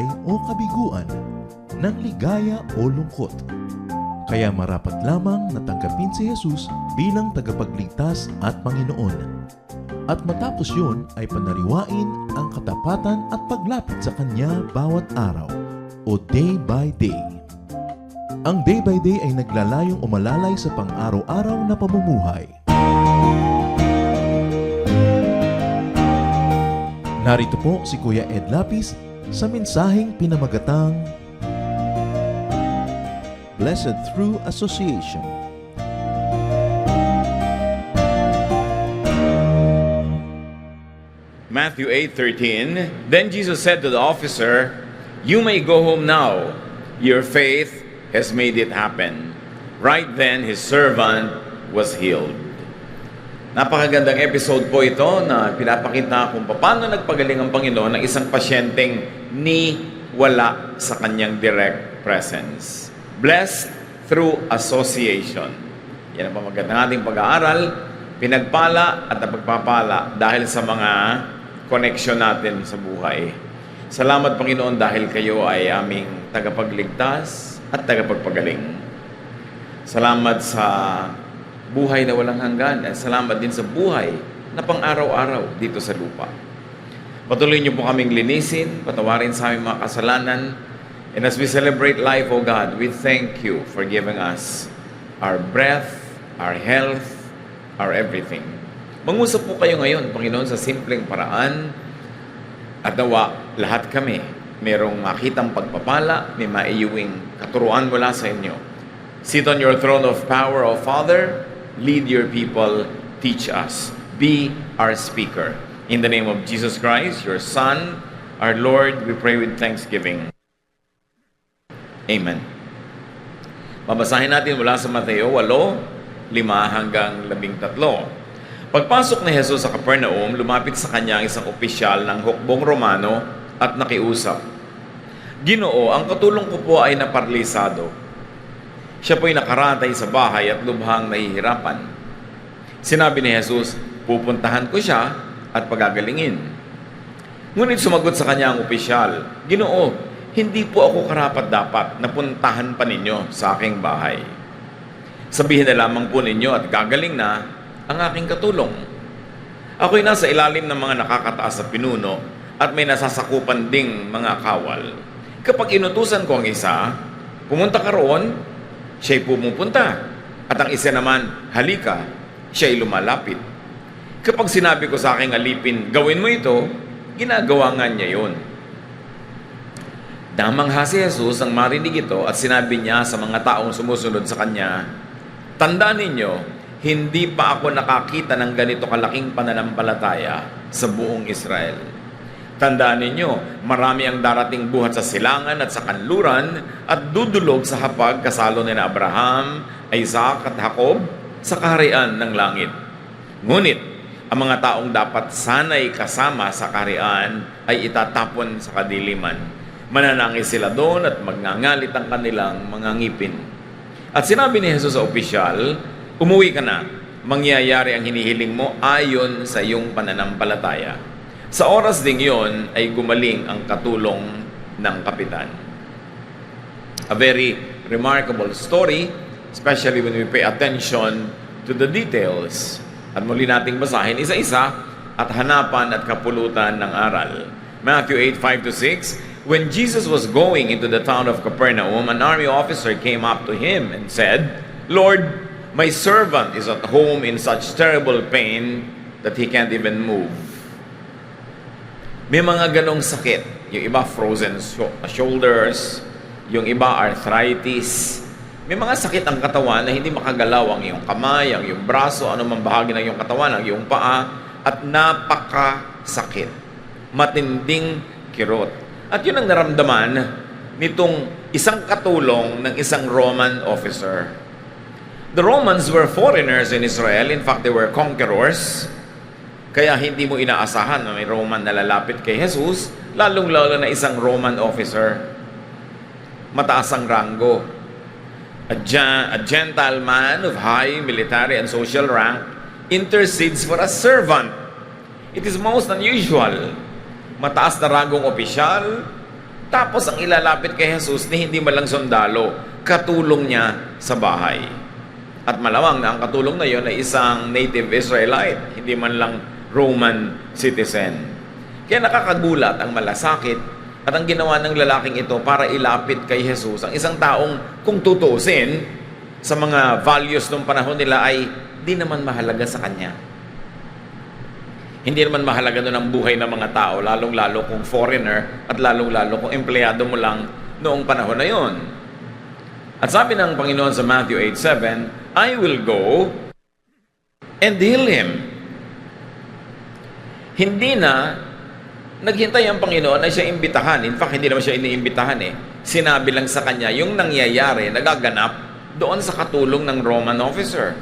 buhay o kabiguan, ng ligaya o lungkot. Kaya marapat lamang na tanggapin si Jesus bilang tagapagligtas at Panginoon. At matapos yun ay panariwain ang katapatan at paglapit sa Kanya bawat araw o day by day. Ang day by day ay naglalayong umalalay sa pang-araw-araw na pamumuhay. Narito po si Kuya Ed Lapis sa mensaheng pinamagatang Blessed Through Association. Matthew 8:13, Then Jesus said to the officer, You may go home now. Your faith has made it happen. Right then, his servant was healed. Napakagandang episode po ito na pinapakita kung paano nagpagaling ang Panginoon ng isang pasyenteng ni wala sa kanyang direct presence. Blessed through association. Yan ang pamagat ng ating pag-aaral. Pinagpala at napagpapala dahil sa mga connection natin sa buhay. Salamat Panginoon dahil kayo ay aming tagapagligtas at tagapagpagaling. Salamat sa buhay na walang hanggan at salamat din sa buhay na pang-araw-araw dito sa lupa. Patuloy niyo po kaming linisin, patawarin sa aming mga kasalanan. And as we celebrate life, O God, we thank you for giving us our breath, our health, our everything. Mangusap po kayo ngayon, Panginoon, sa simpleng paraan at nawa lahat kami merong makitang pagpapala, may maiuwing katuruan mula sa inyo. Sit on your throne of power, O Father, lead your people, teach us. Be our speaker. In the name of Jesus Christ, your Son, our Lord, we pray with thanksgiving. Amen. Babasahin natin mula sa Mateo 8:5 hanggang 13. Pagpasok ni Jesus sa Capernaum, lumapit sa kanya ang isang opisyal ng hukbong Romano at nakiusap. Ginoo, ang katulong ko po ay naparalisado. Siya po'y nakaratay sa bahay at lubhang nahihirapan. Sinabi ni Jesus, pupuntahan ko siya at pagagalingin. Ngunit sumagot sa kanya ang opisyal, Ginoo, hindi po ako karapat-dapat na puntahan pa ninyo sa aking bahay. Sabihin na lamang po ninyo at gagaling na ang aking katulong. Ako'y nasa ilalim ng mga nakakataas sa pinuno at may nasasakupan ding mga kawal. Kapag inutusan ko ang isa, pumunta ka roon, siya'y pumupunta. At ang isa naman, halika, siya'y lumalapit. Kapag sinabi ko sa aking alipin, gawin mo ito, ginagawa nga niya yun. Damangha si Jesus ang marinig ito at sinabi niya sa mga taong sumusunod sa kanya, tandaan ninyo, hindi pa ako nakakita ng ganito kalaking pananampalataya sa buong Israel. Tandaan ninyo, marami ang darating buhat sa silangan at sa kanluran at dudulog sa hapag kasalo ni Abraham, Isaac at Jacob sa kaharian ng langit. Ngunit, ang mga taong dapat sanay kasama sa kaharian ay itatapon sa kadiliman. Mananangis sila doon at magngangalit ang kanilang mga ngipin. At sinabi ni Jesus sa opisyal, umuwi ka na, mangyayari ang hinihiling mo ayon sa iyong pananampalataya. Sa oras ding yon ay gumaling ang katulong ng kapitan. A very remarkable story, especially when we pay attention to the details. At muli nating basahin isa-isa at hanapan at kapulutan ng aral. Matthew 8:5-6, When Jesus was going into the town of Capernaum, an army officer came up to him and said, Lord, my servant is at home in such terrible pain that he can't even move. May mga ganong sakit. Yung iba frozen shoulders, yung iba arthritis. May mga sakit ang katawan na hindi makagalaw ang iyong kamay, ang iyong braso, anumang bahagi ng iyong katawan, ang iyong paa, at napakasakit. Matinding kirot. At yun ang naramdaman nitong isang katulong ng isang Roman officer. The Romans were foreigners in Israel. In fact, they were conquerors. Kaya hindi mo inaasahan na may Roman na lalapit kay Jesus, lalong-lalo na isang Roman officer. Mataas ang ranggo. A Gentile man of high military and social rank intercedes for a servant. It is most unusual. Mataas na ranggong opisyal, Tapos ang ilalapit kay Jesus ni hindi man lang sundalo, katulong niya sa bahay. At malamang na ang katulong na yon ay isang native Israelite, hindi man lang Roman citizen. Kaya nakakagulat ang malasakit at ang ginawa ng lalaking ito para ilapit kay Jesus, ang isang taong kung tutusin sa mga values ng panahon nila ay di naman mahalaga sa kanya. Hindi naman mahalaga doon ang buhay ng mga tao, lalong-lalo kung foreigner at lalong-lalo kung empleyado mo lang noong panahon na yon. At sabi ng Panginoon sa Matthew 8:7, I will go and heal him. Hindi na naghintay ang Panginoon na siya imbitahan. In fact, hindi naman siya iniimbitahan eh. Sinabi lang sa kanya yung nangyayari, nagaganap doon sa katulong ng Roman officer.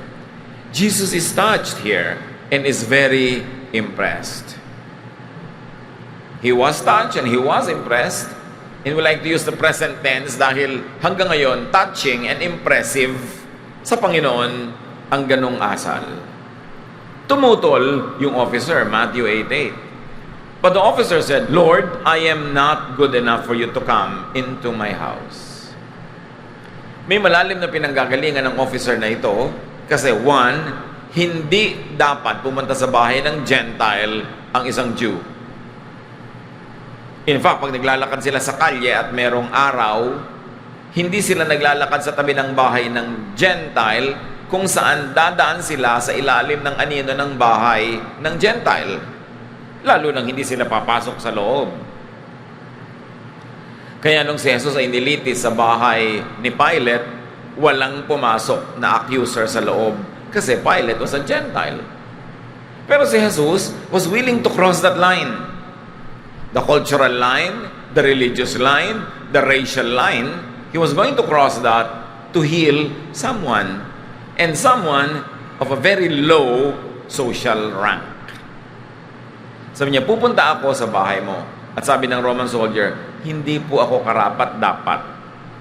Jesus is touched here and is very impressed. He was touched and he was impressed. And we like to use the present tense dahil hanggang ngayon, touching and impressive sa Panginoon ang ganong asal. Tumutol yung officer, Matthew 8:8. But the officer said, Lord, I am not good enough for you to come into my house. May malalim na pinanggagalingan ng officer na ito kasi one, hindi dapat pumunta sa bahay ng Gentile ang isang Jew. In fact, pag naglalakad sila sa kalye at merong araw, hindi sila naglalakad sa tabi ng bahay ng Gentile kung saan dadaan sila sa ilalim ng anino ng bahay ng Gentile. Lalo nang hindi sila papasok sa loob. Kaya nung si Jesus ay nilitis sa bahay ni Pilate, walang pumasok na accuser sa loob kasi Pilate was a Gentile. Pero si Jesus was willing to cross that line. The cultural line, the religious line, the racial line. He was going to cross that to heal someone. And someone of a very low social rank. Sabi niya, pupunta ako sa bahay mo. At sabi ng Roman soldier, hindi po ako karapat-dapat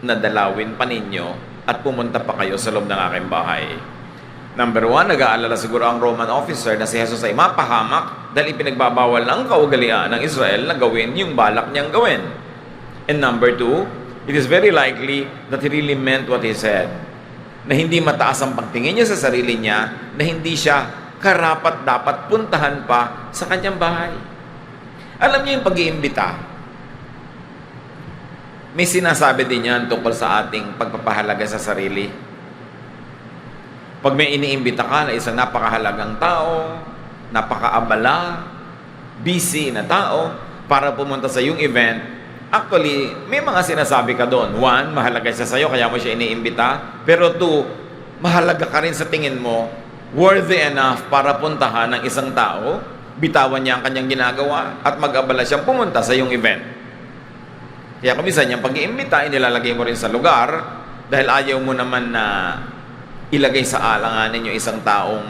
na dalawin pa ninyo at pumunta pa kayo sa loob ng aking bahay. Number one, nag-aalala siguro ang Roman officer na si Jesus ay mapahamak dahil ipinagbabawal ng kaugalian ng Israel na gawin yung balak niyang gawin. And number two, it is very likely that he really meant what he said. Na hindi mataas ang pagtingin niya sa sarili niya, na hindi siya karapat-dapat puntahan pa sa kanyang bahay. Alam niyo yung pag-iimbita. May sinasabi din yan tungkol sa ating pagpapahalaga sa sarili. Pag may iniimbita ka na isang napakahalagang tao, napakaabala, busy na tao, para pumunta sa iyong event, actually, may mga sinasabi ka doon. One, mahalaga siya sa'yo, kaya mo siya iniimbita. Pero two, mahalaga ka rin sa tingin mo, worthy enough para puntahan ng isang tao, bitawan niya ang kanyang ginagawa, at mag-abala siyang pumunta sa iyong event. Kaya kung minsan niyang pag-iimbita, inilalagay mo rin sa lugar, dahil ayaw mo naman na ilagay sa alanganin yung isang taong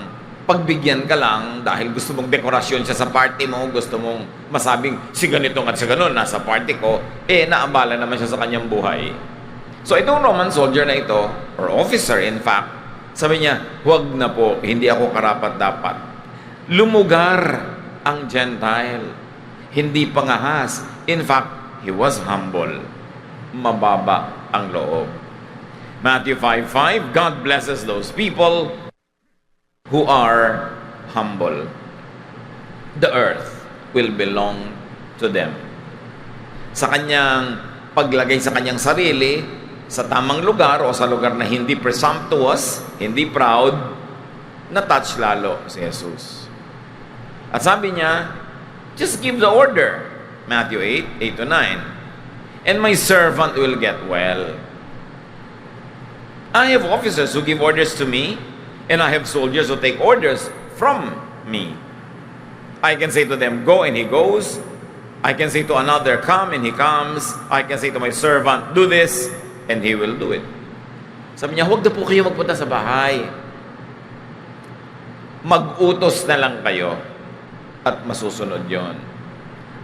pagbigyan ka lang dahil gusto mong dekorasyon siya sa party mo, gusto mong masabing si ganitong at si ganon nasa party ko, naabala naman siya sa kanyang buhay. So itong Roman soldier na ito, or officer in fact, sabi niya, huwag na po, hindi ako karapat-dapat. Lumugar ang Gentile, hindi pangahas. In fact, he was humble. Mababa ang loob. Matthew 5:5, God blesses those people who are humble. The earth will belong to them. Sa kanyang paglagay sa kanyang sarili, sa tamang lugar o sa lugar na hindi presumptuous, hindi proud, na-touch lalo si Jesus. At sabi niya, just give the order. Matthew 8:8-9. And my servant will get well. I have officers who give orders to me, and I have soldiers who take orders from me. I can say to them, go, and he goes. I can say to another, come, and he comes. I can say to my servant, do this, and he will do it. Sabi niya, huwag na po kayo magpunta sa bahay. Mag-utos na lang kayo at masusunod yon.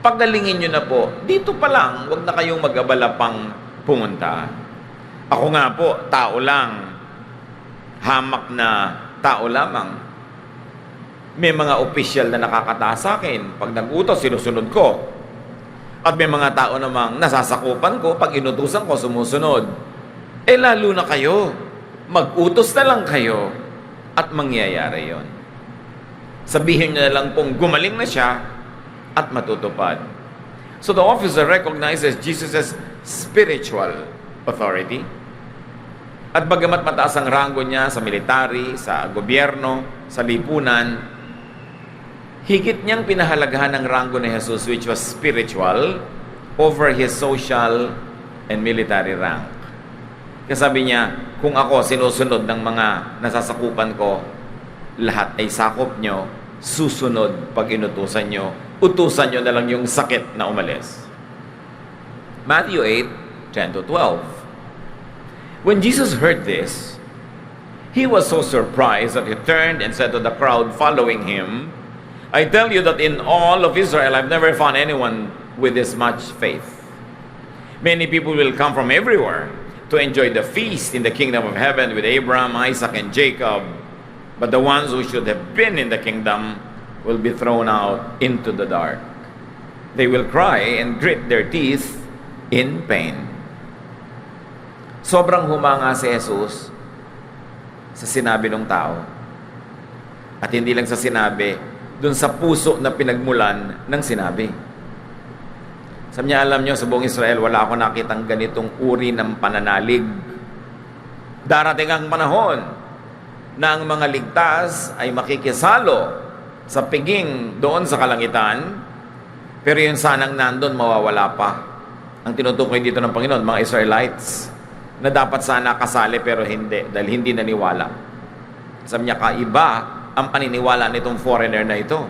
Paggalingin nyo na po, dito pa lang, huwag na kayong mag-abala pang pumunta. Ako nga po, tao lang. Hamak na tao lamang. May mga opisyal na nakakataas sa akin. Pag nag-utos, sinusunod ko. At may mga tao namang nasasakupan ko, pag inutusan ko, sumusunod. Eh lalo na kayo, mag-utos na lang kayo at mangyayari yon. Sabihin niyo na lang pong gumaling na siya at matutupad. So the officer recognizes Jesus' spiritual authority. At bagamat mataas ang ranggo niya sa military, sa gobyerno, sa lipunan, higit niyang pinahalagahan ang ranggo ni Jesus, which was spiritual, over his social and military rank. Kasi sabi niya, kung ako sinusunod ng mga nasasakupan ko, lahat ay sakop nyo, susunod pag inutusan nyo, utusan nyo na lang yung sakit na umalis. Matthew 8:10-12. When Jesus heard this, he was so surprised that he turned and said to the crowd following him, I tell you that in all of Israel, I've never found anyone with this much faith. Many people will come from everywhere to enjoy the feast in the kingdom of heaven with Abraham, Isaac, and Jacob. But the ones who should have been in the kingdom will be thrown out into the dark. They will cry and grit their teeth in pain. Sobrang humanga si Jesus sa sinabi ng tao. At hindi lang sa sinabi, dun sa puso na pinagmulan ng sinabi. Sabi niya, alam niyo, sa buong Israel, wala ako nakitang ganitong uri ng pananalig. Darating ang panahon na ang mga ligtas ay makikisalo sa piging doon sa kalangitan, pero yung sanang nandun, mawawala pa. Ang tinutukoy dito ng Panginoon, mga Israelites, na dapat sana kasali pero hindi, dahil hindi naniwala. Sabi niya, kaiba ang paniniwala nitong foreigner na ito.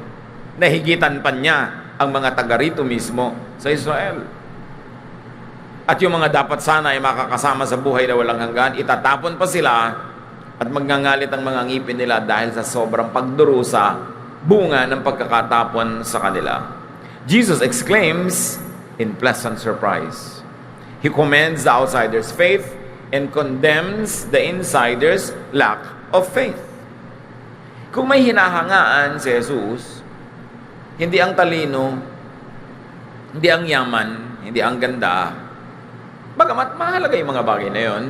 Nahigitan pa niya ang mga taga rito mismo sa Israel. At yung mga dapat sana ay makakasama sa buhay na walang hanggan, itatapon pa sila at magngangalit ang mga ngipin nila dahil sa sobrang pagdurusa, bunga ng pagkakatapon sa kanila. Jesus exclaims in pleasant surprise. He commends the outsider's faith and condemns the insider's lack of faith. Kung may hinahangaan si Jesus, hindi ang talino, hindi ang yaman, hindi ang ganda, bagamat mahalaga yung mga bagay na yon,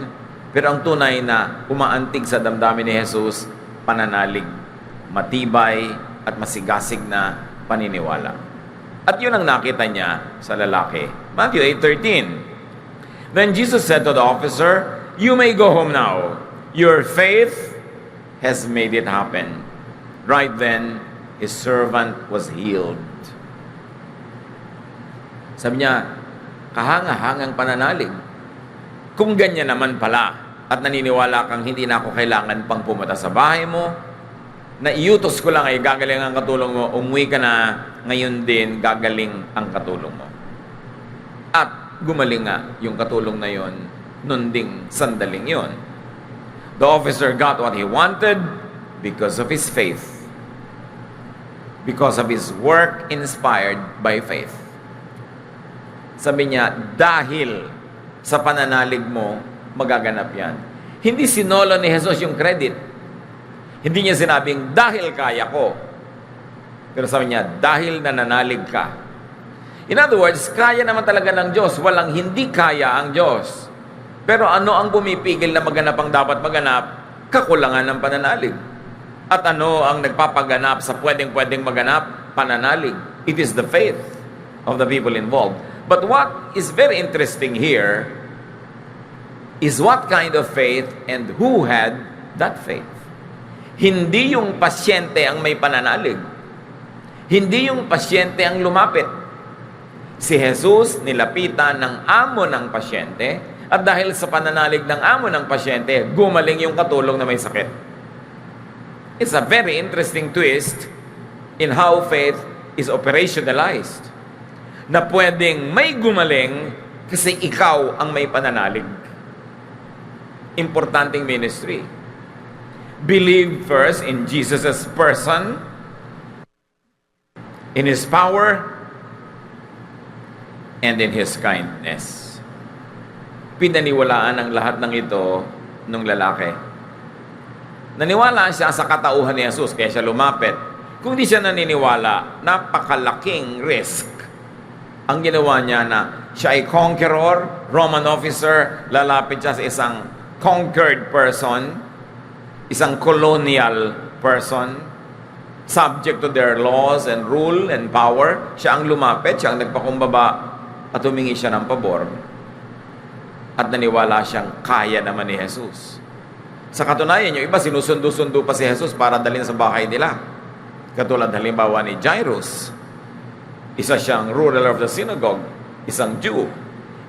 pero ang tunay na umaantig sa damdamin ni Jesus, pananalig, matibay at masigasig na paniniwala. At yun ang nakita niya sa lalaki. Matthew 8:13. Then Jesus said to the officer, "You may go home now. Your faith has made it happen." Right then, his servant was healed. Sabi niya, kahanga-hangang pananalig. Kung ganyan naman pala, at naniniwala kang hindi na ako kailangan pang pumunta sa bahay mo, na iutos ko lang ay gagaling ang katulong mo, umuwi ka na, ngayon din gagaling ang katulong mo. At gumaling nga yung katulong na yon, nun ding sandaling yon. The officer got what he wanted because of his faith. Because of his work inspired by faith. Sabi niya, dahil sa pananalig mo, magaganap yan. Hindi sinolo ni Jesus yung credit. Hindi niya sinabing, dahil kaya ko. Pero sabi niya, dahil nananalig ka. In other words, kaya naman talaga ng Diyos. Walang hindi kaya ang Diyos. Pero ano ang pumipigil na maganap ang dapat maganap? Kakulangan ng pananalig. At ano ang nagpapaganap sa pwedeng-pwedeng maganap? Pananalig. It is the faith of the people involved. But what is very interesting here is what kind of faith and who had that faith. Hindi yung pasyente ang may pananalig. Hindi yung pasyente ang lumapit. Si Jesus nilapitan ng amo ng pasyente at dahil sa pananalig ng amo ng pasyente, gumaling yung katulong na may sakit. It's a very interesting twist in how faith is operationalized. Na pwedeng may gumaling kasi ikaw ang may pananalig. Importanteng ministry. Believe first in Jesus' person, in His power, and in His kindness. Pinaniwalaan ang lahat ng ito nung lalaki. Naniwala siya sa katauhan ni Jesus, kaya siya lumapit. Kung di siya naniniwala, napakalaking risk Ang ginawa niya na siya ay conqueror, Roman officer, lalapit siya sa isang conquered person, isang colonial person, subject to their laws and rule and power. Siya ang lumapit, siya ang nagpakumbaba at humingi siya ng pabor. At naniwala siyang kaya naman ni Jesus. Sa katunayan, yung iba sinusundo-sundo pa si Jesus para dalhin sa bahay nila. Katulad halimbawa ni Jairus. Isa siyang ruler of the synagogue, isang Jew.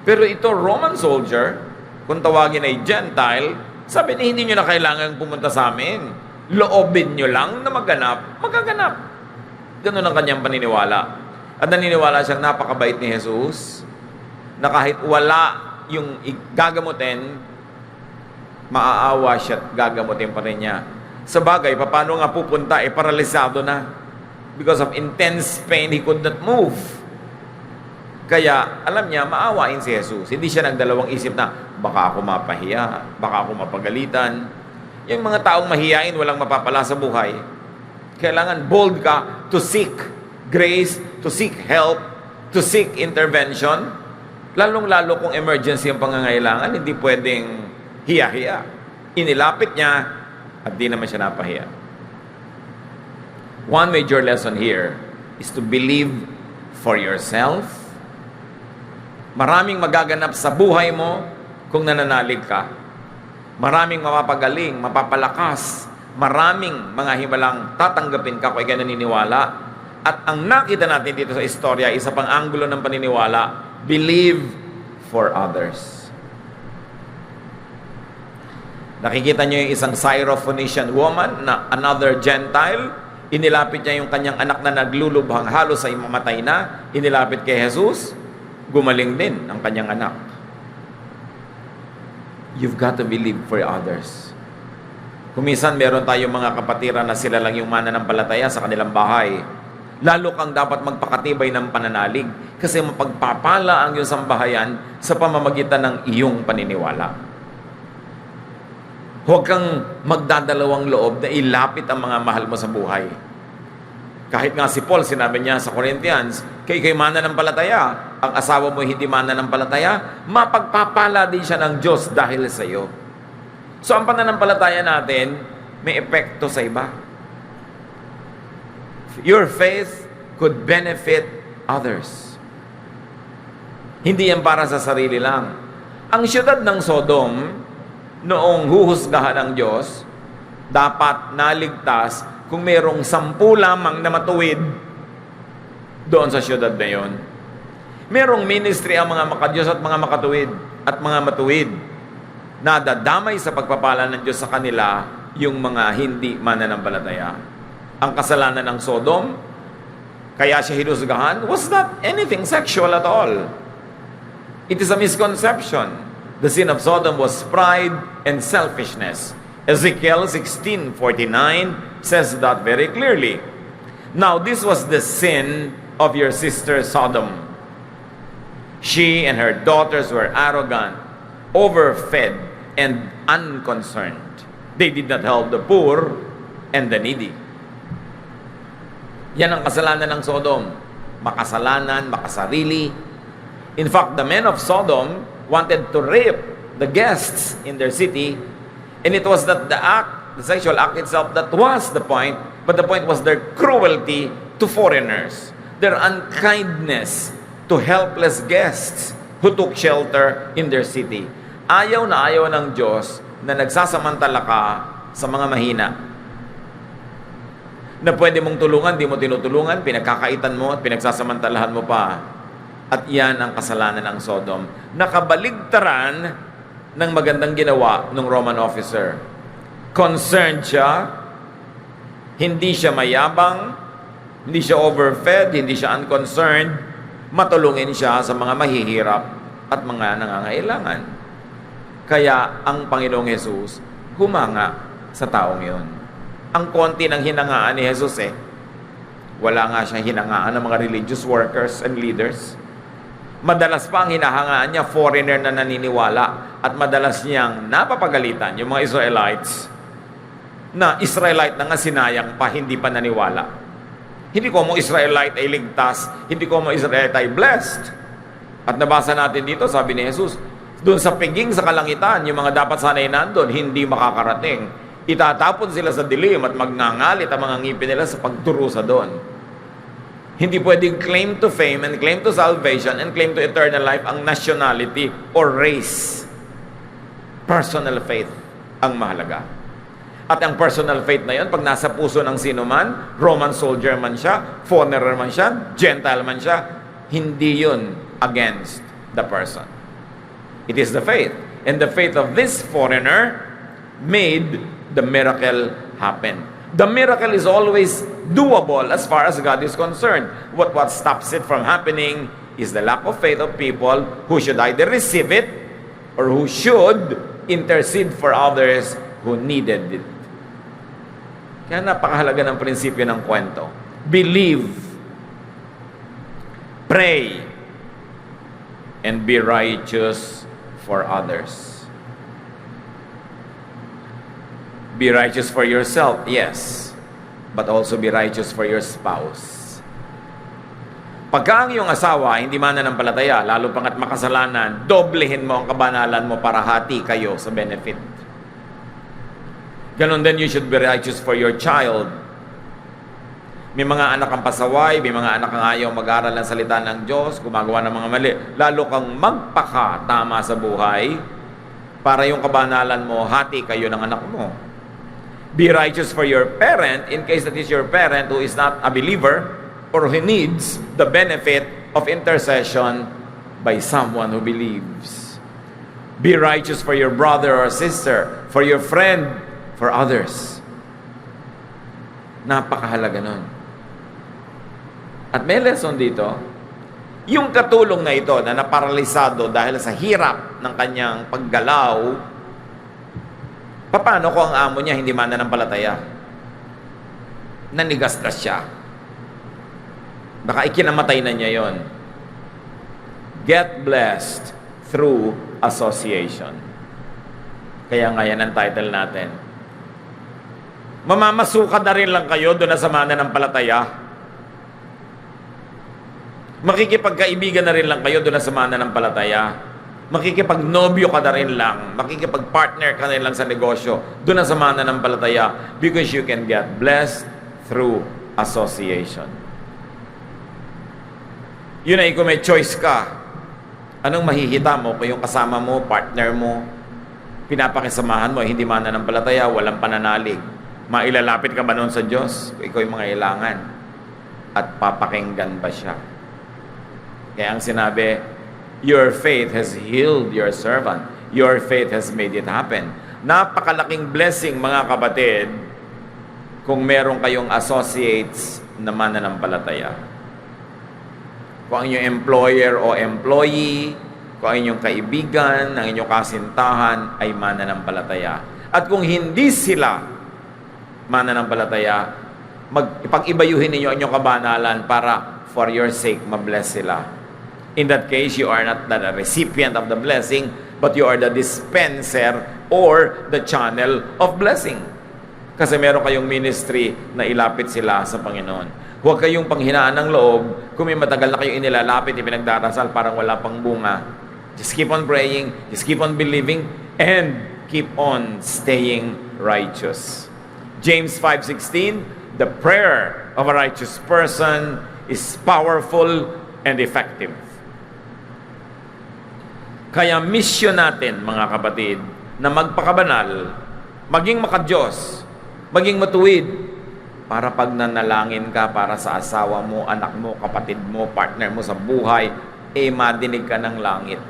Pero ito, Roman soldier, kung tawagin ay Gentile, sabi niya, hindi nyo na kailangan pumunta sa amin. Loobin nyo lang na maganap, magaganap. Ganun ang kanyang paniniwala. At naniniwala siyang napakabait ni Jesus, na kahit wala yung gagamutin, maaawa siya at gagamutin pa rin niya. Sa bagay, paano nga pupunta? Paralisado na. Because of intense pain, he could not move. Kaya, alam niya, maawain si Jesus. Hindi siya nagdalawang isip na, baka ako mapahiya, baka ako mapagalitan. Yung mga taong mahiyain, walang mapapala sa buhay. Kailangan bold ka to seek grace, to seek help, to seek intervention. Lalong-lalo kung emergency ang pangangailangan, hindi pwedeng hiya-hiya. Inilapit niya at di naman siya napahiya. One major lesson here is to believe for yourself. Maraming magaganap sa buhay mo kung nananalig ka. Maraming mapapagaling, mapapalakas. Maraming mga himalang tatanggapin ka kung ikay naniniwala. At ang nakita natin dito sa istorya, isa pang anggulo ng paniniwala, believe for others. Nakikita niyo yung isang Syrophoenician woman na another Gentile. Inilapit niya yung kanyang anak na naglulubhang halos ay mamatay na. Inilapit kay Jesus. Gumaling din ang kanyang anak. You've got to believe for others. Kuminsan meron tayong mga kapatiran na sila lang yung mananampalataya sa kanilang bahay. Lalo kang dapat magpakatibay ng pananalig kasi mapagpapala ang iyong sambahayan sa pamamagitan ng iyong paniniwala. Huwag kang magdadalawang loob na ilapit ang mga mahal mo sa buhay. Kahit nga si Paul, sinabi niya sa Corinthians, kayo mananampalataya, ang asawa mo hindi mananampalataya, mapagpapala din siya ng Diyos dahil sa iyo. So ang pananampalataya natin, may epekto sa iba. Your faith could benefit others. Hindi yan para sa sarili lang. Ang siyudad ng Sodom, noong huhusgahan ng Diyos, dapat naligtas kung mayroong 10 lamang na matuwid doon sa siyudad na yon. Merong ministry ang mga makadiyos at mga makatuwid at mga matuwid na dadamay sa pagpapala ng Diyos sa kanila yung mga hindi mananampalataya. Ang kasalanan ng Sodom, kaya siya hinusgahan, was not anything sexual at all. It is a misconception. The sin of Sodom was pride and selfishness. Ezekiel 16:49 says that very clearly. Now, this was the sin of your sister Sodom. She and her daughters were arrogant, overfed, and unconcerned. They did not help the poor and the needy. Yan ang kasalanan ng Sodom. Makasalanan, makasarili. In fact, the men of Sodom wanted to rape the guests in their city, and it was not the act, the sexual act itself, that was the point, but the point was their cruelty to foreigners, their unkindness to helpless guests who took shelter in their city. Ayaw na ayaw ng Diyos na nagsasamantala ka sa mga mahina. Na pwede mong tulungan, di mo tinutulungan, pinagkakaitan mo at pinagsasamantalahan mo pa. At yan ang kasalanan ng Sodom. Nakabaligtaran ng magandang ginawa ng Roman officer. Concerned siya, hindi siya mayabang, hindi siya overfed, hindi siya unconcerned, matulungin siya sa mga mahihirap at mga nangangailangan. Kaya ang Panginoong Jesus humanga sa taong yon. Ang konti ng hinangaan ni Jesus wala nga siyang hinangaan ng mga religious workers and leaders. Madalas pa ang hinahangaan niya, foreigner na naniniwala, at madalas niyang napapagalitan yung mga Israelites na Israelite na nga sinayang pa, hindi pa naniwala. Hindi ko mo Israelite ay ligtas, hindi ko mo Israelite ay blessed. At nabasa natin dito, sabi ni Jesus, doon sa piging sa kalangitan, yung mga dapat sanay nandun, hindi makakarating. Itatapon sila sa dilim at magngangalit ang mga ngipin nila sa pagdurusa doon. Hindi pwedeng claim to fame and claim to salvation and claim to eternal life ang nationality or race. Personal faith ang mahalaga. At ang personal faith na yun, pag nasa puso ng sino man, Roman soldier man siya, foreigner man siya, Gentile man siya, hindi yun against the person. It is the faith. And the faith of this foreigner made the miracle happen. The miracle is always doable as far as God is concerned. What stops it from happening is the lack of faith of people who should either receive it or who should intercede for others who needed it. Kaya napakahalaga ng prinsipyo ng kwento. Believe, pray, and be righteous for others. Be righteous for yourself, yes, but also be righteous for your spouse. Pagka ang iyong asawa hindi mananampalataya, lalo pangat makasalanan, doblehin mo ang kabanalan mo para hati kayo sa benefit. Ganon din, you should be righteous for your child. May mga anak ang pasaway, may mga anak ang ayaw mag-aral ng salita ng Diyos, gumagawa ng mga mali. Lalo kang magpaka-tama sa buhay para yung kabanalan mo, hati kayo ng anak mo. Be righteous for your parent in case that is your parent who is not a believer or who needs the benefit of intercession by someone who believes. Be righteous for your brother or sister, for your friend, for others. Napakahalaga nun. At may lesson dito, yung katulong na ito na naparalisado dahil sa hirap ng kanyang paggalaw, paano kung ang amo niya hindi mananampalataya? Nanigastas siya. Baka ikinamatay na niya yon. Get blessed through association. Kaya nga yan ang title natin. Mamamasuka na rin lang kayo doon na sa mananampalataya. Makikipagkaibigan na rin lang kayo doon na sa mananampalataya. Makikipagnobyo ka na rin lang. Makikipagpartner ka na rin lang sa negosyo doon na sa mananampalataya because you can get blessed through association. Yun ay kung may choice ka. Anong mahihita mo kung yung kasama mo, partner mo, pinapakisamahan mo, hindi mananampalataya, walang pananalig. Mailalapit ka ba noon sa Diyos? Ikaw yung mga ilangan. At papakinggan ba siya? Kaya ang sinabi, your faith has healed your servant. Your faith has made it happen. Napakalaking blessing, mga kapatid, kung meron kayong associates na mananampalataya. Kung ang inyong employer o employee, kung ang inyong kaibigan, ang inyong kasintahan ay mananampalataya. At kung hindi sila mananampalataya, ipag-ibayuhin ninyo ang inyong kabanalan para for your sake, mabless sila. In that case, you are not the recipient of the blessing, but you are the dispenser or the channel of blessing. Kasi meron kayong ministry na ilapit sila sa Panginoon. Huwag kayong panghinaan ng loob kung may matagal na kayong inilalapit, ipinagdarasal, parang wala pang bunga. Just keep on praying, just keep on believing, and keep on staying righteous. James 5:16, the prayer of a righteous person is powerful and effective. Kaya mission natin, mga kapatid, na magpakabanal, maging makadiyos, maging matuwid, para pag nanalangin ka para sa asawa mo, anak mo, kapatid mo, partner mo sa buhay, madinig ka ng langit.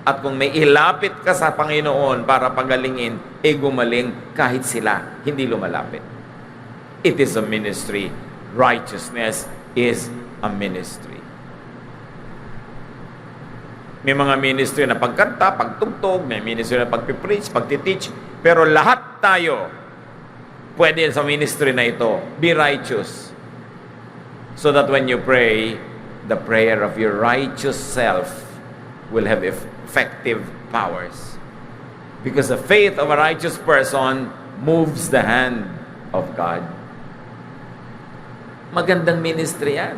At kung may ilapit ka sa Panginoon para pagalingin, gumaling kahit sila hindi lumalapit. It is a ministry. Righteousness is a ministry. May mga ministry na pagkanta, pagtugtog, may ministry na pagpipreach, pagtiteach, pero lahat tayo pwede sa ministry na ito. Be righteous. So that when you pray, the prayer of your righteous self will have effective powers. Because the faith of a righteous person moves the hand of God. Magandang ministry yan.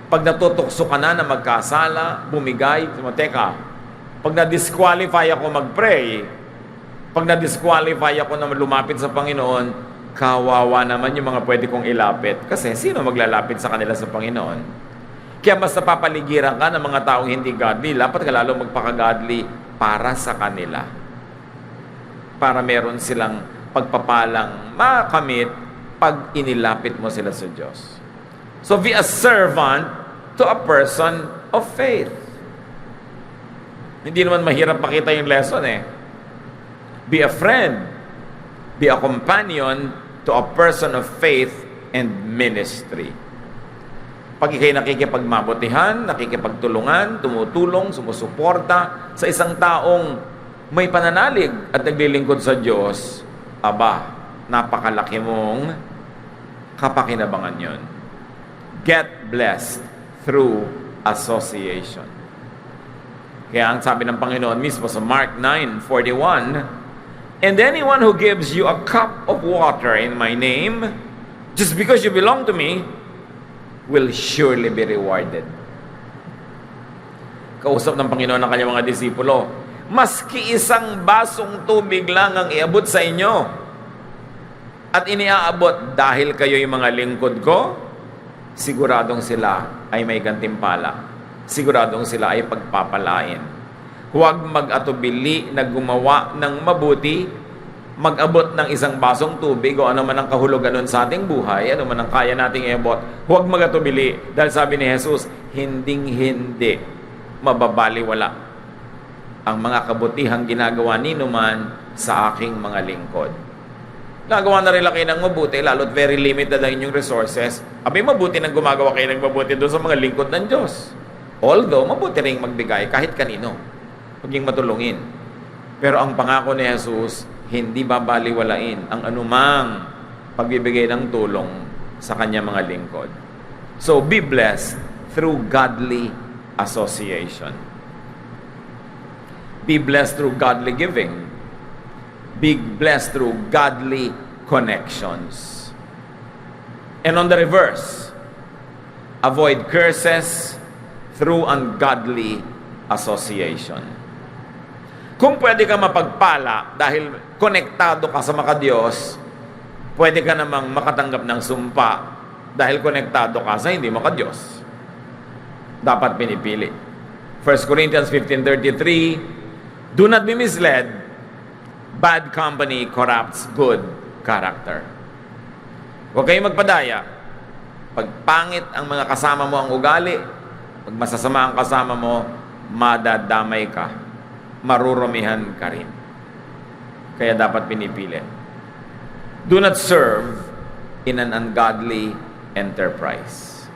Pag natutukso ka na magkasala, bumigay, teka, pag na-disqualify ako mag-pray, pag na-disqualify ako na lumapit sa Panginoon, kawawa naman yung mga pwede kong ilapit. Kasi sino maglalapit sa kanila sa Panginoon? Kaya mas napapaligiran ka ng mga taong hindi godly, dapat ka lalo magpaka-godly para sa kanila. Para meron silang pagpapalang makamit pag inilapit mo sila sa Diyos. So be a servant to a person of faith. Hindi naman mahirap makita yung lesson eh. Be a friend. Be a companion to a person of faith and ministry. Pag ikay nakikipagmabutihan, nakikipagtulungan, tumutulong, sumusuporta sa isang taong may pananalig at naglilingkod sa Diyos, aba, napakalaki mong kapakinabangan yon. Get blessed through association. Kaya ang sabi ng Panginoon mismo sa Mark 9:41, and anyone who gives you a cup of water in my name, just because you belong to me, will surely be rewarded. Kausap ng Panginoon ng kanyang mga disipulo, maski isang basong tubig lang ang iabot sa inyo, at iniaabot dahil kayo yung mga lingkod ko, siguradong sila ay may gantimpala. Siguradong sila ay pagpapalain. Huwag mag-atubili na gumawa ng mabuti, mag-abot ng isang basong tubig o ano man ang kahulugan nun sa ating buhay, ano man ang kaya nating iabot. Huwag mag-atubili dahil sabi ni Jesus, hinding-hindi mababaliwala ang mga kabutihang ginagawa ninuman sa aking mga lingkod. Nagawa na rin lang kayo ng mabuti, lalo't very limited ang inyong resources. Abay, mabuti nang gumagawa kayo ng mabuti doon sa mga lingkod ng Diyos. Although, mabuti rin magbigay kahit kanino. Maging matulungin. Pero ang pangako ni Jesus, hindi babaliwalain ang anumang pagbibigay ng tulong sa kanyang mga lingkod. So, be blessed through godly association. Be blessed through godly giving. Be blessed through godly connections. And on the reverse, avoid curses through ungodly association. Kung pwede ka mapagpala dahil konektado ka sa maka-Diyos, pwede ka namang makatanggap ng sumpa dahil konektado ka sa hindi maka-Diyos. Dapat pinipili. 1 Corinthians 15:33, do not be misled. Bad company corrupts good character. Huwag kayong magpadaya. Pag pangit ang mga kasama mo ang ugali, pag masasama ang kasama mo, madadamay ka. Marurumihan ka rin. Kaya dapat pinipili. Do not serve in an ungodly enterprise.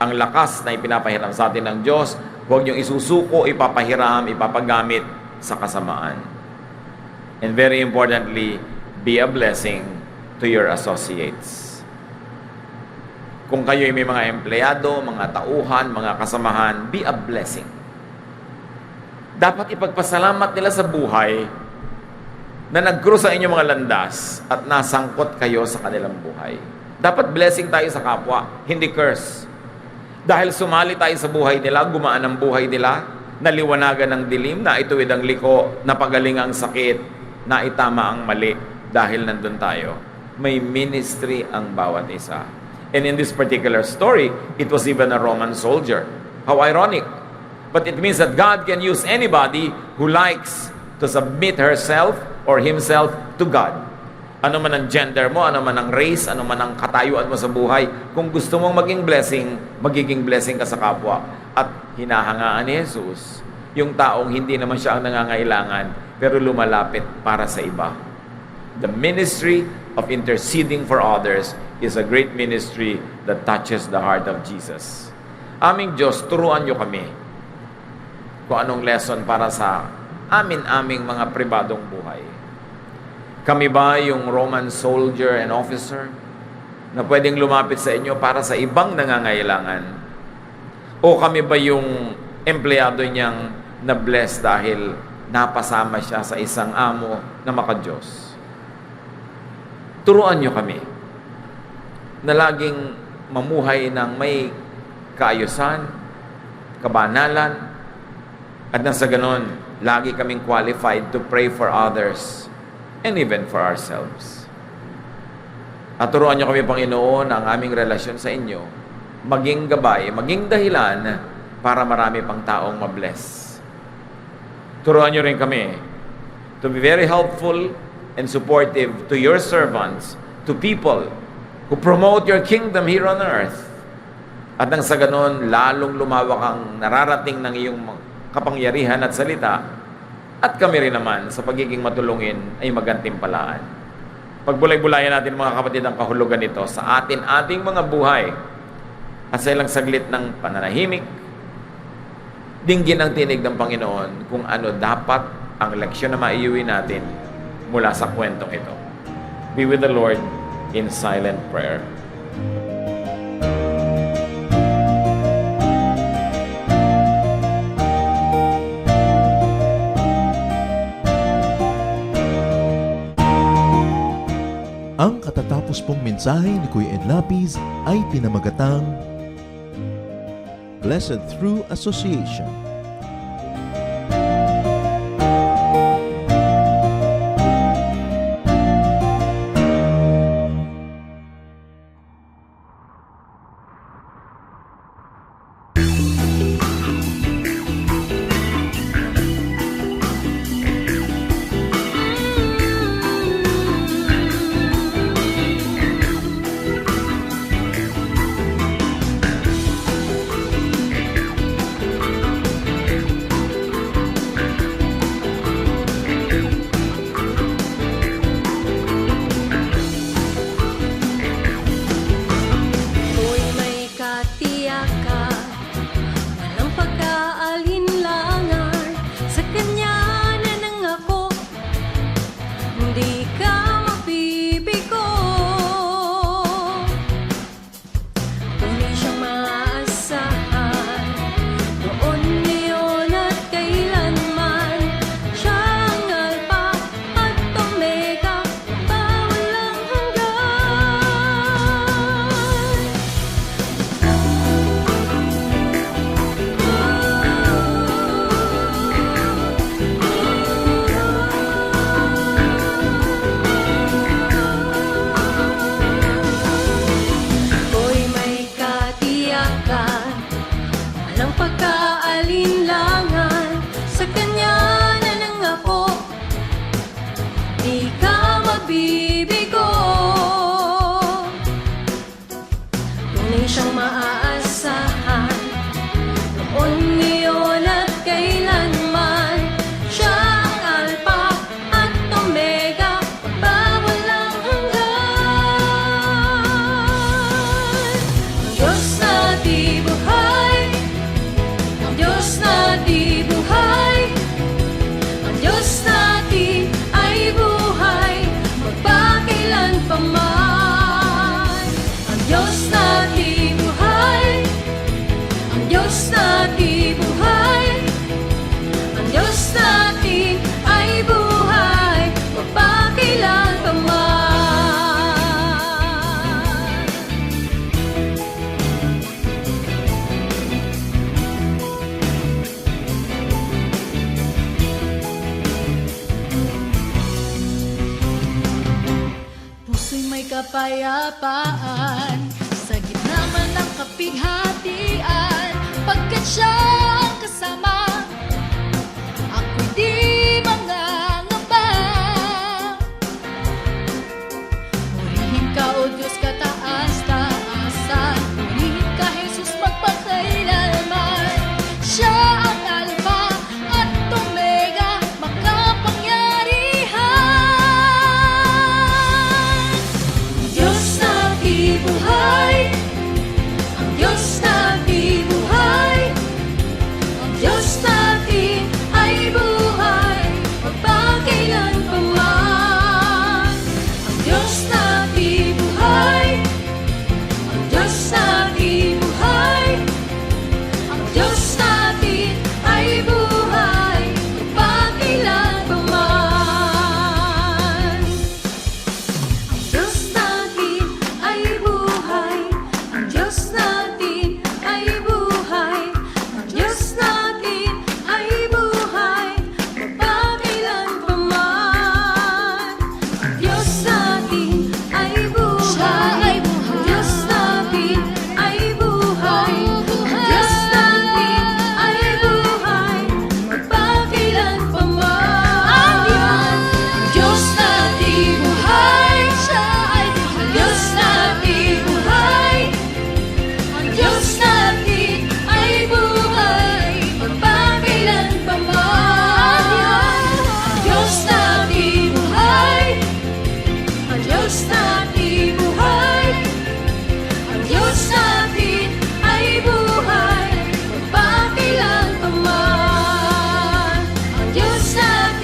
Ang lakas na ipinapahiram sa atin ng Diyos, huwag niyong isusuko, ipapahiram, ipapagamit sa kasamaan. And very importantly, be a blessing to your associates. Kung kayo may mga empleyado, mga tauhan, mga kasamahan, be a blessing. Dapat ipagpasalamat nila sa buhay na nag-cross sa inyong mga landas at nasangkot kayo sa kanilang buhay. Dapat blessing tayo sa kapwa, hindi curse. Dahil sumali tayo sa buhay nila, gumaan ang buhay nila, naliwanagan ng dilim, naituwid ang liko, napagaling ang sakit, naitama ang mali dahil nandun tayo. May ministry ang bawat isa. And in this particular story, it was even a Roman soldier. How ironic. But it means that God can use anybody who likes to submit herself or himself to God. Ano man ang gender mo, ano man ang race, ano man ang katayuan mo sa buhay, kung gusto mong maging blessing, magiging blessing ka sa kapwa. At hinahangaan ni Jesus yung taong hindi naman siya ang nangangailangan, pero lumalapit para sa iba. The ministry of interceding for others is a great ministry that touches the heart of Jesus. Aming Diyos, turuan niyo kami kung anong lesson para sa aming mga pribadong buhay. Kami ba yung Roman soldier and officer na pwedeng lumapit sa inyo para sa ibang nangangailangan? O kami ba yung empleyado niyang na-bless dahil napasama siya sa isang amo na maka-Diyos? Turuan niyo kami. na laging mamuhay ng may kaayusan, kabanalan, at nang sa ganon, lagi kaming qualified to pray for others and even for ourselves. At turuan niyo kami, Panginoon, ang aming relasyon sa inyo, maging gabay, maging dahilan para marami pang taong mabless. Turuan niyo rin kami to be very helpful and supportive to your servants, to people who promote your kingdom here on earth. At nang sa ganon, lalong lumawak ang nararating ng iyong kapangyarihan at salita, at kami rin naman sa pagiging matulungin ay magantimpalaan. Pagbulay-bulayan natin mga kapatid ang kahulugan nito sa ating mga buhay at sa ilang saglit ng pananahimik, dinggin ang tinig ng Panginoon kung ano dapat ang leksyon na maiuwi natin mula sa kwentong ito. Be with the Lord in silent prayer. Ang katatapos pong mensahe ni Kuya Ed Lapis ay pinamagatang Blessed Through Association. Kapayapaan sa gitna man ng kapighatian, pagkat siya ang kasama, ako'y di mangangamba. Purihin ka, O Diyos, kataas-taasan, purihin ka, Jesus, magpakailanman. Siya ang Alpha at Omega, makapangyarihan. Buhay, ang Diyos na di buhay,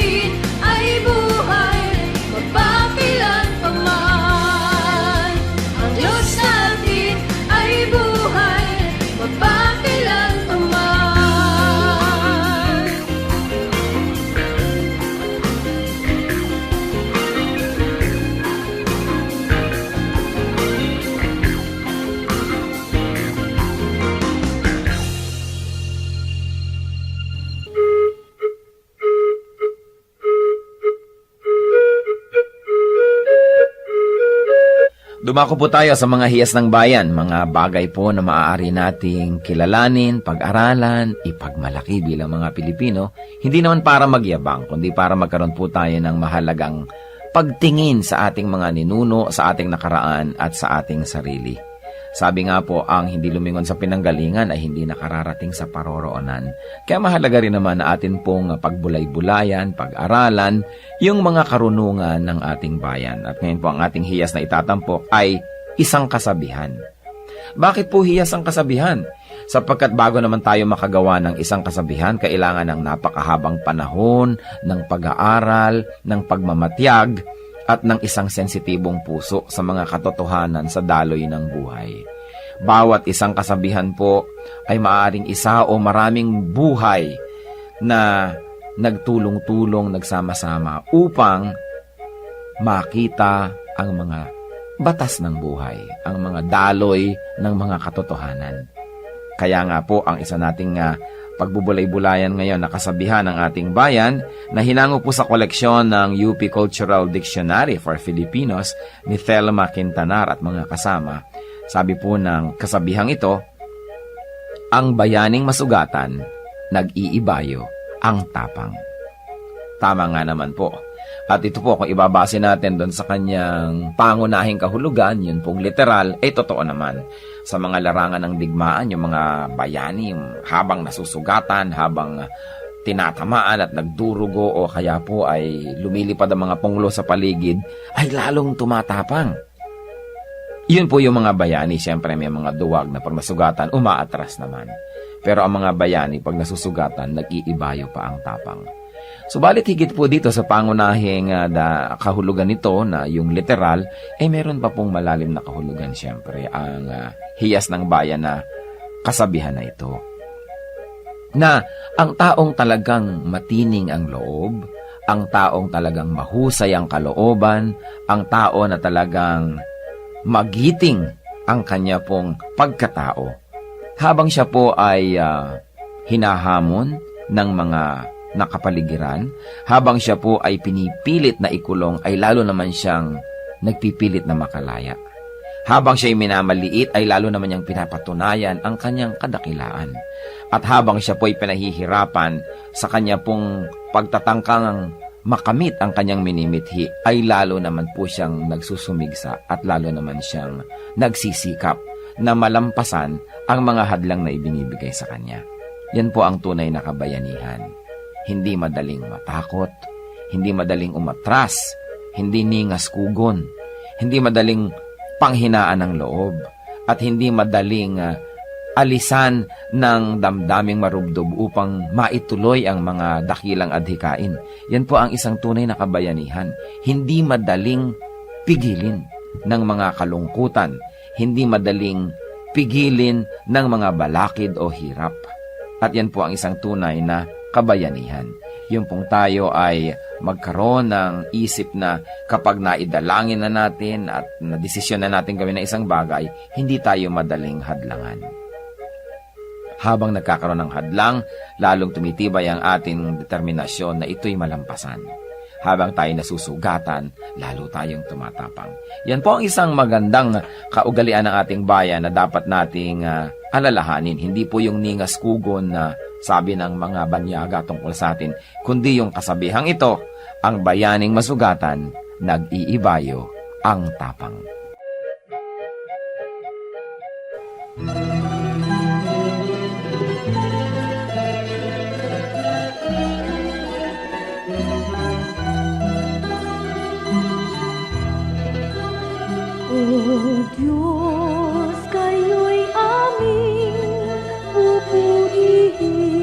natin ay buhay, magpakilan pa man. Ang Diyos natin ay buhay, magpakilan pa man. Dumako po tayo sa mga hiyas ng bayan, mga bagay po na maaari nating kilalanin, pag-aralan, ipagmalaki bilang mga Pilipino, hindi naman para magyabang, kundi para magkaroon po tayo ng mahalagang pagtingin sa ating mga ninuno, sa ating nakaraan at sa ating sarili. Sabi nga po, ang hindi lumingon sa pinanggalingan ay hindi nakararating sa paroroonan. Kaya mahalaga rin naman na atin pong pagbulay-bulayan, pag-aralan, yung mga karunungan ng ating bayan. At ngayon po ang ating hiyas na itatampok ay isang kasabihan. Bakit po hiyas ang kasabihan? Sapagkat bago naman tayo makagawa ng isang kasabihan, kailangan ng napakahabang panahon, ng pag-aaral, ng pagmamatyag, at ng isang sensitibong puso sa mga katotohanan sa daloy ng buhay. Bawat isang kasabihan po ay maaaring isa o maraming buhay na nagtulong-tulong, nagsama-sama upang makita ang mga batas ng buhay, ang mga daloy ng mga katotohanan. Kaya nga po ang isa nating pagbubulay-bulayan ngayon na kasabihan ng ating bayan na hinango po sa koleksyon ng UP Cultural Dictionary for Filipinos ni Thelma Quintanar at mga kasama. Sabi po ng kasabihang ito, ang bayaning masugatan, nag-iibayo ang tapang. Tama nga naman po. At ito po, kung ibabase natin doon sa kanyang pangunahing kahulugan, yun pong literal, ay totoo naman. Sa mga larangan ng digmaan, yung mga bayani, habang nasusugatan, habang tinatamaan at nagdurugo o kaya po ay lumilipad ang mga punglo sa paligid, ay lalong tumatapang. Yun po yung mga bayani, siyempre may mga duwag na pag nasugatan, umaatras naman. Pero ang mga bayani, pag nasusugatan, nag-iibayo pa ang tapang. Subalit higit po dito sa pangunahing kahulugan nito na yung literal, ay meron pa pong malalim na kahulugan siyempre ang hiyas ng bayan na kasabihan na ito. Na ang taong talagang matining ang loob, ang taong talagang mahusay ang kalooban, ang tao na talagang magiting ang kanya pong pagkatao, habang siya po ay hinahamon ng mga nakapaligiran, habang siya po ay pinipilit na ikulong, ay lalo naman siyang nagpipilit na makalaya. Habang siya ay minamaliit, ay lalo naman niyang pinapatunayan ang kanyang kadakilaan. At habang siya po ay pinahihirapan sa kanya pong pagtatangkang makamit ang kanyang minimithi, ay lalo naman po siyang nagsusumigsa at lalo naman siyang nagsisikap na malampasan ang mga hadlang na ibinibigay sa kanya. Yan po ang tunay na kabayanihan. Hindi madaling matakot, hindi madaling umatras, hindi ningas kugon, hindi madaling panghinaan ng loob, at hindi madaling alisan ng damdaming marubdob upang maituloy ang mga dakilang adhikain. Yan po ang isang tunay na kabayanihan. Hindi madaling pigilin ng mga kalungkutan, hindi madaling pigilin ng mga balakid o hirap. At yan po ang isang tunay na kabayanihan. Yung pong tayo ay magkaroon ng isip na kapag naidalangin na natin at nadesisyon na natin gawin na isang bagay, hindi tayo madaling hadlangan. Habang nagkakaroon ng hadlang, lalong tumitibay ang ating determinasyon na ito'y malampasan. Habang tayo nasusugatan, lalo tayong tumatapang. Yan po ang isang magandang kaugalian ng ating bayan na dapat nating alalahanin. Hindi po yung ningas kugon na sabi ng mga banyaga tungkol sa atin, kundi yung kasabihang ito, ang bayaning masugatan, nag-iibayo ang tapang. O Diyos, kayo'y aming pupurihin.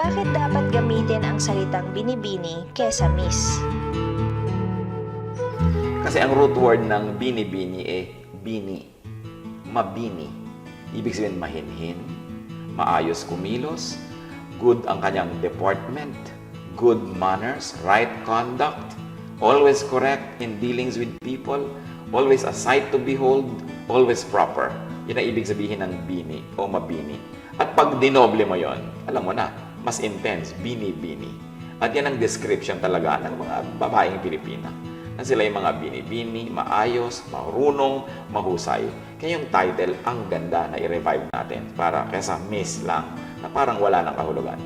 Bakit dapat gamitin ang salitang binibini kesa miss? Kasi ang root word ng bini-bini bini. Mabini. Ibig sabihin mahinhin, maayos kumilos, good ang kanyang deportment, good manners, right conduct, always correct in dealings with people, always a sight to behold, always proper. Yan ang ibig sabihin ng bini o mabini. At pag dinoble mo yon, alam mo na, mas intense, bini-bini. At yan ang description talaga ng mga babaeng Pilipina. Na sila yung mga bini-bini, maayos, marunong, mahusay. Kaya yung title, ang ganda na i-revive natin para kesa miss lang, na parang wala ng kahulugan.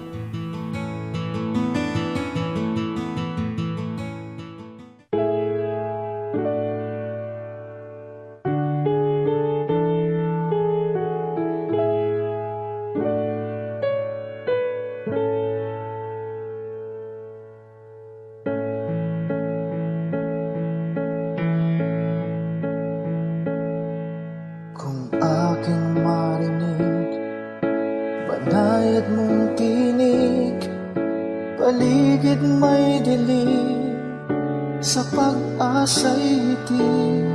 Kung aking marinig, banayad mong tinig, paligid may dilim, sa pag-asa'y itik.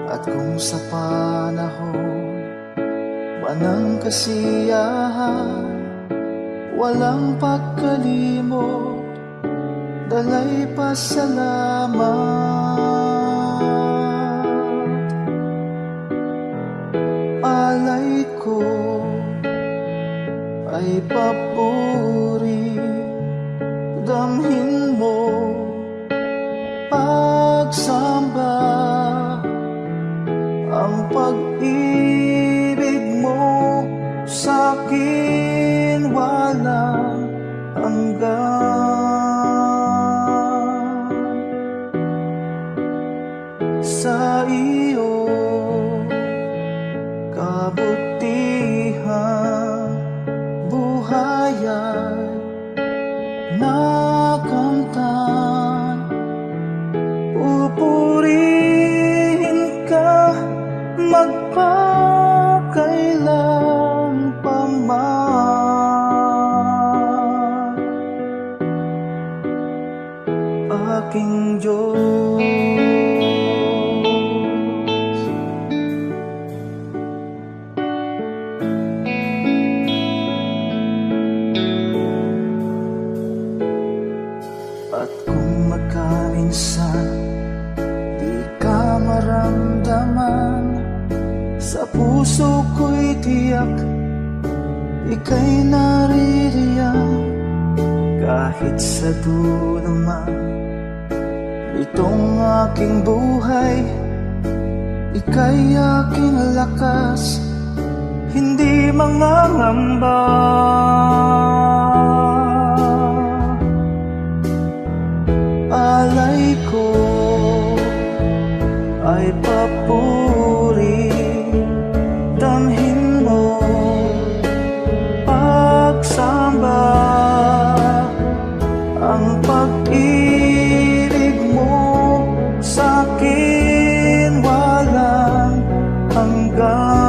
At kung sa panahon ba ng kasiyahan, walang pagkalimot, dalay pasalamat. Alay ko ay papuri, damhin mo pagsamba, ang pag-ibig mo sa'kin walang hanggan. Sa iyo kabutihan, buhay ay nakamtan. Pupurihin ka magpakailan pa man, aking Diyos. At kung magkainsan, di ka maramdaman, sa puso ko'y tiyak, ika'y naririyan. Kahit sa dulo man itong aking buhay, ika'y aking lakas, hindi mangangamba. Alay ko ay papuri, damhin mo pagsamba, ang pag-ibig mo sa'kin walang hanggan.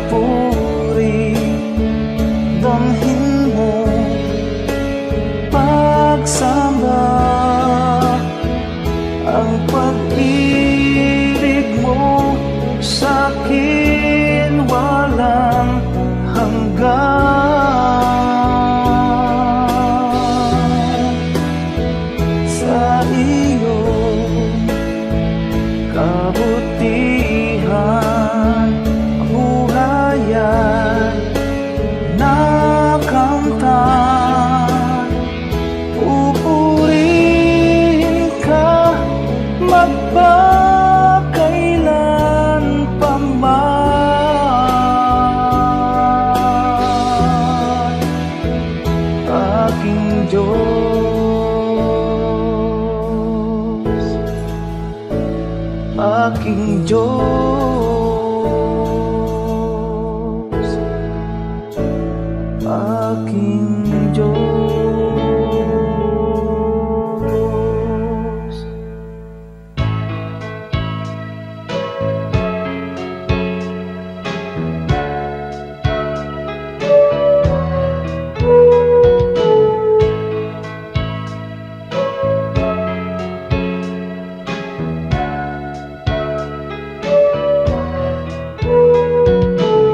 papuri, damhin mo pagsamba, ang pag-ibig mo sa'kin walang hanggan. Sa iyong kabutihan, buhayan, nakamtan, pupurihin ka magpakailan pa man. Aking Diyos, aking Diyos, aking Diyos.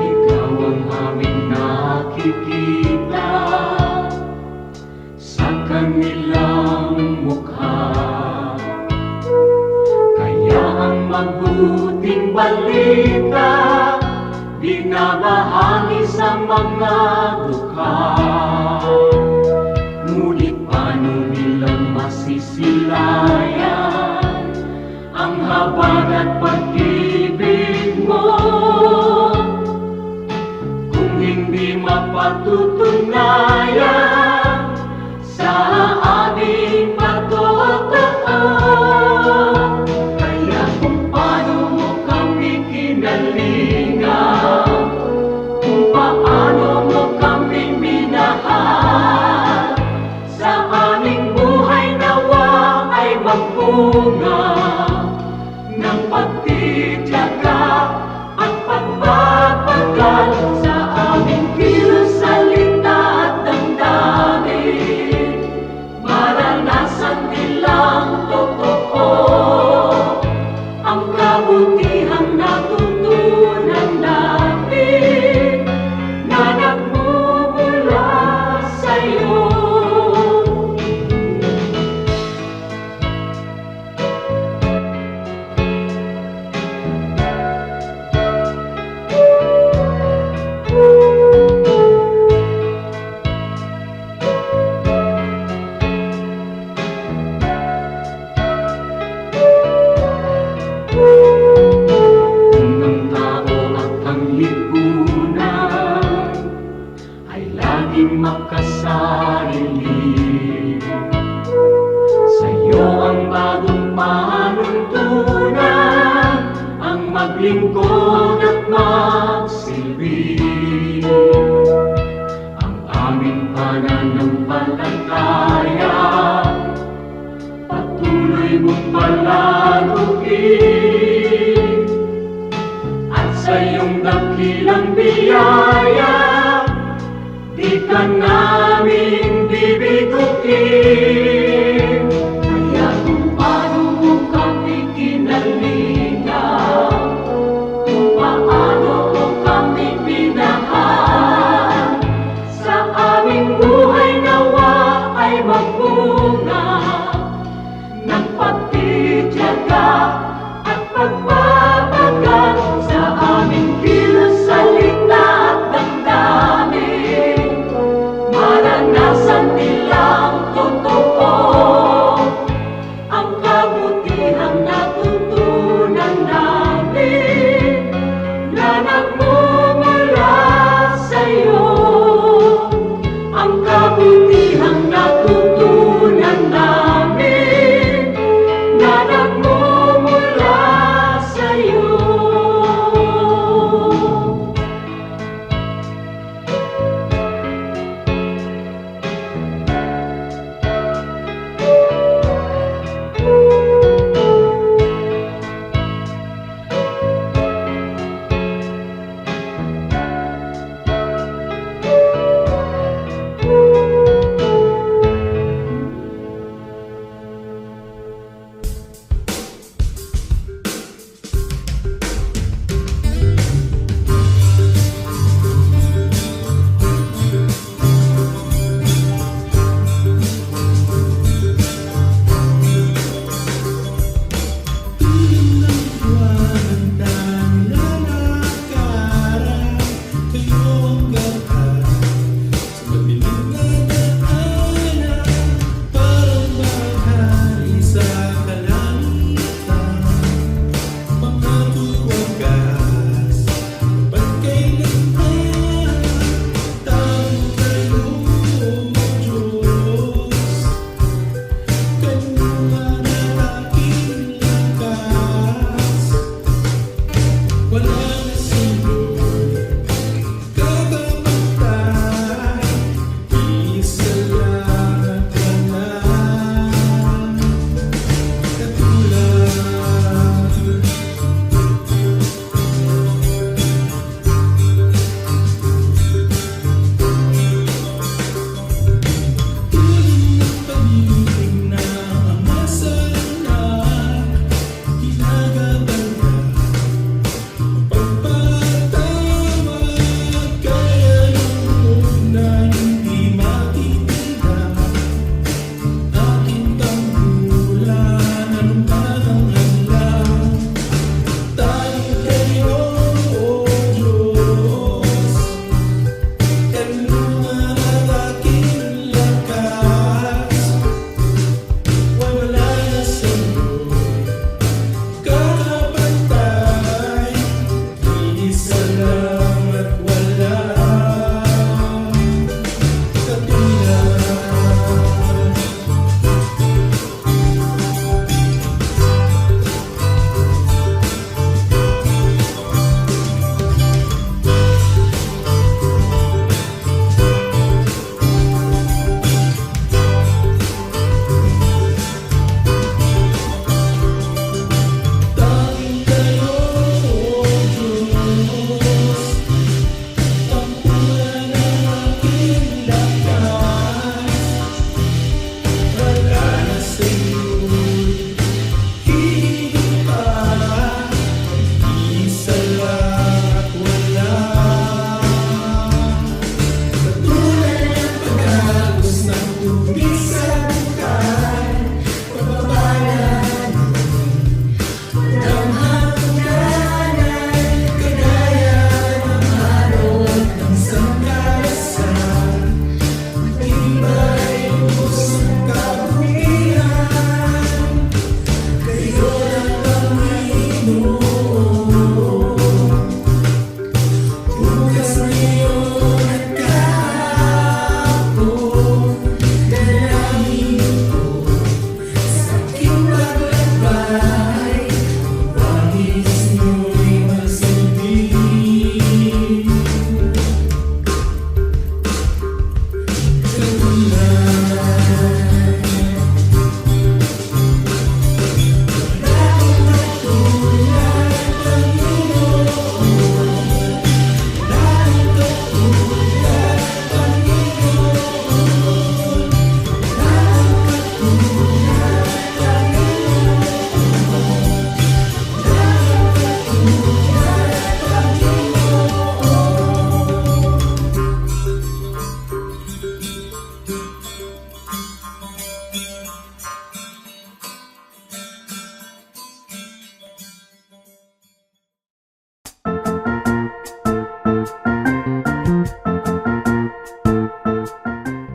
Ikaw ang aming nakikita sa kanilang mukha, kaya ang mabuting balita binabahagi sa mga dukha. Ngunit paano nilang masisilayan ang habag at pag-ibig mo kung hindi mapatutunayan sa aming patotoo? Kaya kung paano mo kami kinalingan, kung paano mo kami minahal, sa aming buhay nawa ay magbunga ng pagtitiyaga at pagpapagal sa aming kilos, salita at damdamin. Maranasan nilang totoo ang kabutihang natutunan namin na nagmumula sa'yo. Kung ang tao at ang lipunan ay laging makasarili, sa'yo ang bagong panuntunan, ang maglingkod at magsilbi. Ang aming pananampalataya patuloy mong palaguin, at sa iyong dakilang biyaya di ka namin bibiguin. Kaya kung paano mo kami kinalingan, kung paano mo kami minahal, sa aming buhay nawa ay magbunga ng pagtitiyaga at pagpapagal sa aming kilos, salita at damdamin. Maranasan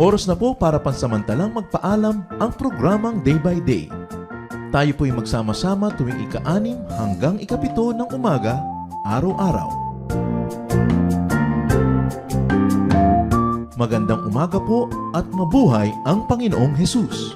Oras na po para pansamantalang magpaalam ang programang Day by Day. Tayo po'y magsama-sama tuwing ika-6 hanggang ika-7 ng umaga, araw-araw. Magandang umaga po at mabuhay ang Panginoong Hesus!